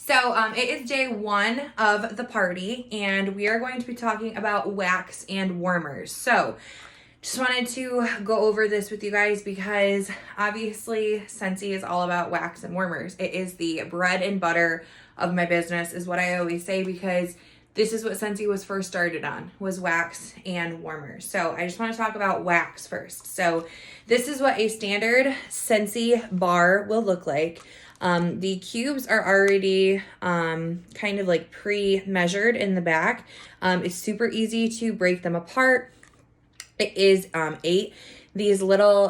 It is day one of the party, and we are going to be talking about wax and warmers. So just wanted to go over this with you guys because obviously Scentsy is all about wax and warmers. It is the bread and butter of my business, is what I always say, because this is what Scentsy was first started on, was wax and warmers. So I just want to talk about wax first. So this is what a standard Scentsy bar will look like. The cubes are already kind of like pre-measured in the back. It's super easy to break them apart. It is 8. These little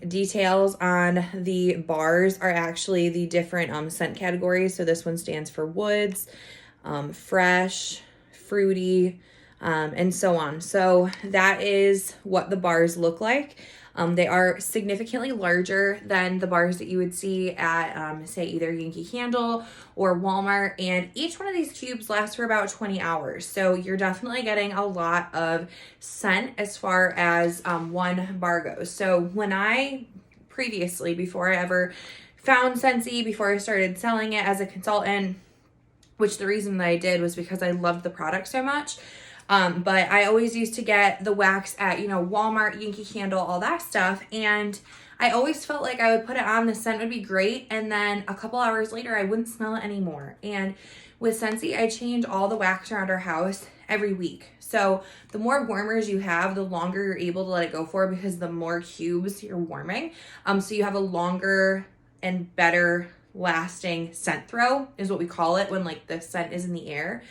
details on the bars are actually the different scent categories. So this one stands for woods, fresh, fruity, and so on. So that is what the bars look like. They are significantly larger than the bars that you would see at, say, either Yankee Candle or Walmart. And each one of these tubes lasts for about 20 hours. So you're definitely getting a lot of scent as far as one bar goes. So when I previously, before I ever found Scentsy, before I started selling it as a consultant, which the reason that I did was because I loved the product so much. But I always used to get the wax at, Walmart, Yankee Candle, all that stuff. And I always felt like I would put it on, the scent would be great. And then a couple hours later, I wouldn't smell it anymore. And with Scentsy, I change all the wax around our house every week. So the more warmers you have, the longer you're able to let it go for, because the more cubes you're warming. So you have a longer and better lasting scent throw, is what we call it, when like the scent is in the air.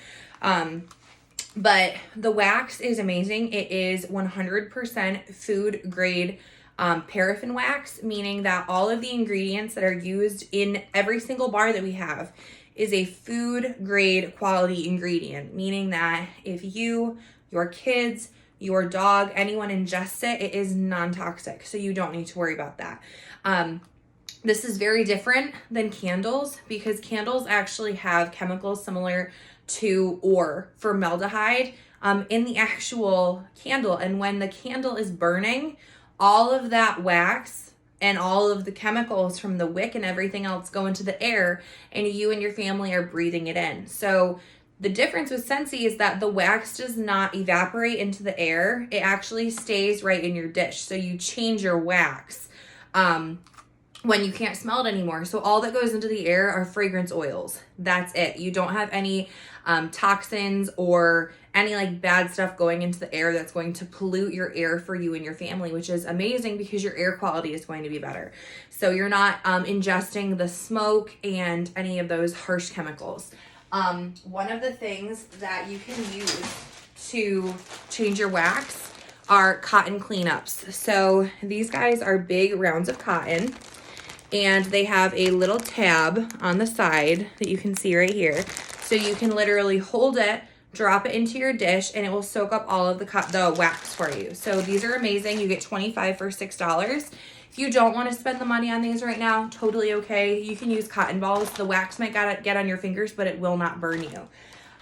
But the wax is amazing. It is 100% food grade paraffin wax, meaning that all of the ingredients that are used in every single bar that we have is a food grade quality ingredient, meaning that if you, your kids, your dog, anyone ingests it, it is non-toxic. So you don't need to worry about that. This is very different than candles, because candles actually have chemicals similar to or formaldehyde in the actual candle. And when the candle is burning, all of that wax and all of the chemicals from the wick and everything else go into the air, and you and your family are breathing it in. So the difference with Scentsy is that the wax does not evaporate into the air. It actually stays right in your dish. So you change your wax when you can't smell it anymore. So all that goes into the air are fragrance oils. That's it. You don't have any toxins or any like bad stuff going into the air that's going to pollute your air for you and your family, which is amazing because your air quality is going to be better. So you're not ingesting the smoke and any of those harsh chemicals. One of the things that you can use to change your wax are cotton cleanups. So these guys are big rounds of cotton, and they have a little tab on the side that you can see right here. So you can literally hold it, drop it into your dish, and it will soak up all of the wax for you. So these are amazing. You get 25 for $6. If you don't want to spend the money on these right now, totally okay. You can use cotton balls. The wax might get on your fingers, but it will not burn you.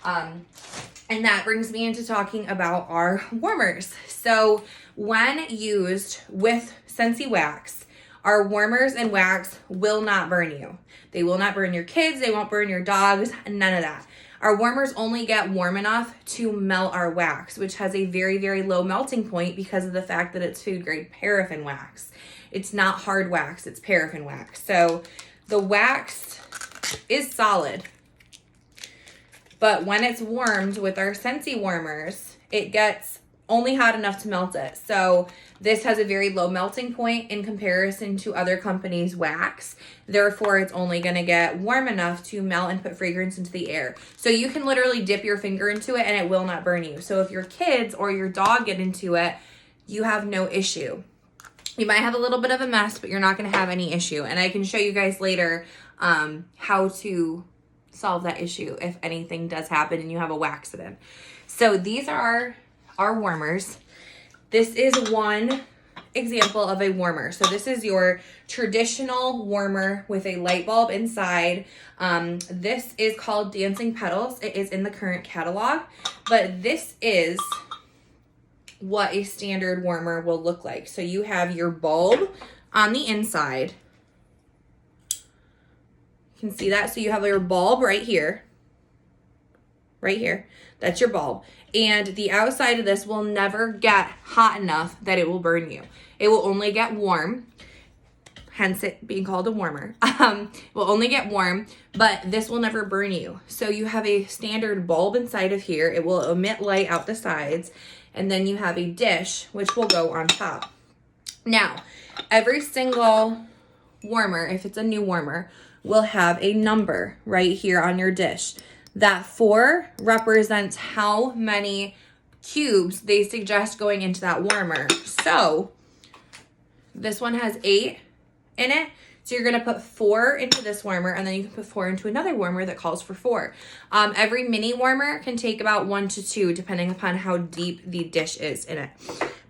And that brings me into talking about our warmers. So when used with Scentsy wax, our warmers and wax will not burn you. They will not burn your kids. They won't burn your dogs. None of that. Our warmers only get warm enough to melt our wax, which has a very, very low melting point because of the fact that it's food grade paraffin wax. It's not hard wax. It's paraffin wax. So the wax is solid. But when it's warmed with our Scentsy warmers, it gets only hot enough to melt it. So this has a very low melting point in comparison to other companies' wax. Therefore, it's only going to get warm enough to melt and put fragrance into the air. So you can literally dip your finger into it and it will not burn you. So if your kids or your dog get into it, you have no issue. You might have a little bit of a mess, but you're not going to have any issue. And I can show you guys later how to solve that issue if anything does happen and you have a waxident. So these are our warmers. This is one example of a warmer. So this is your traditional warmer with a light bulb inside. This is called Dancing Petals. It is in the current catalog, but this is what a standard warmer will look like. So you have your bulb on the inside. You can see that. So you have your bulb right here. Right here. That's your bulb. And the outside of this will never get hot enough that it will burn you. It will only get warm, hence it being called a warmer. It will only get warm, but this will never burn you. So you have a standard bulb inside of here. It will emit light out the sides. And then you have a dish, which will go on top. Now, every single warmer, if it's a new warmer, will have a number right here on your dish. That 4 represents how many cubes they suggest going into that warmer. So this one has 8 in it. So you're gonna put 4 into this warmer, and then you can put 4 into another warmer that calls for 4. Every mini warmer can take about 1 to 2, depending upon how deep the dish is in it.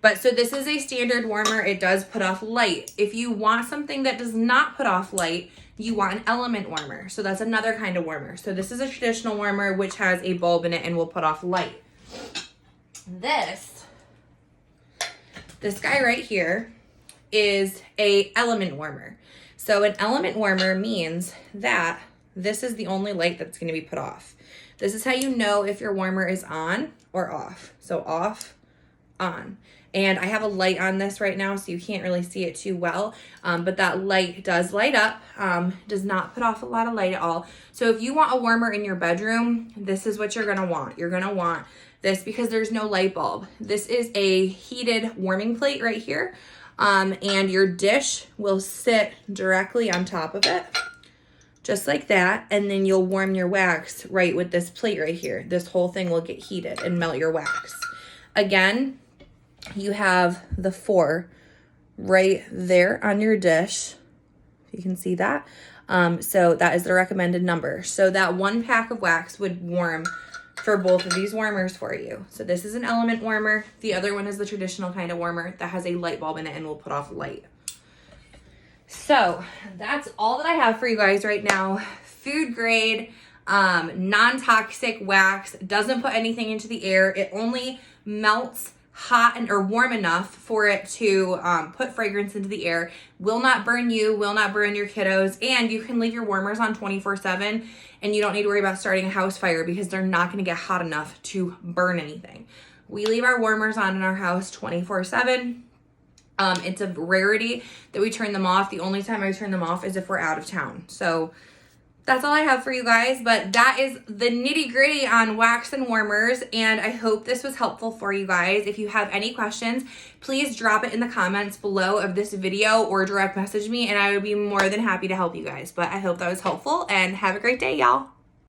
But so this is a standard warmer. It does put off light. If you want something that does not put off light, you want an element warmer. So that's another kind of warmer. So this is a traditional warmer, which has a bulb in it and will put off light. This guy right here is a element warmer. So an element warmer means that this is the only light that's going to be put off. This is how you know if your warmer is on or off. So off, on. And I have a light on this right now, so you can't really see it too well. But that light does light up, does not put off a lot of light at all. So if you want a warmer in your bedroom, this is what you're gonna want. You're gonna want this because there's no light bulb. This is a heated warming plate right here. And your dish will sit directly on top of it, just like that. And then you'll warm your wax right with this plate right here. This whole thing will get heated and melt your wax. Again, you have the 4 right there on your dish. You can see that. So that is the recommended number. So that 1 pack of wax would warm for both of these warmers for you. So this is an element warmer. The other one is the traditional kind of warmer that has a light bulb in it and will put off light. So that's all that I have for you guys right now. Food grade, non-toxic wax, doesn't put anything into the air. It only melts hot or warm enough for it to put fragrance into the air. Will not burn you, will not burn your kiddos, and you can leave your warmers on 24/7 and you don't need to worry about starting a house fire because they're not gonna get hot enough to burn anything. We leave our warmers on in our house 24/7. It's a rarity that we turn them off. The only time I turn them off is if we're out of town. So that's all I have for you guys, but that is the nitty gritty on wax and warmers, and I hope this was helpful for you guys. If you have any questions, please drop it in the comments below of this video or direct message me, and I would be more than happy to help you guys. But I hope that was helpful, and have a great day, y'all.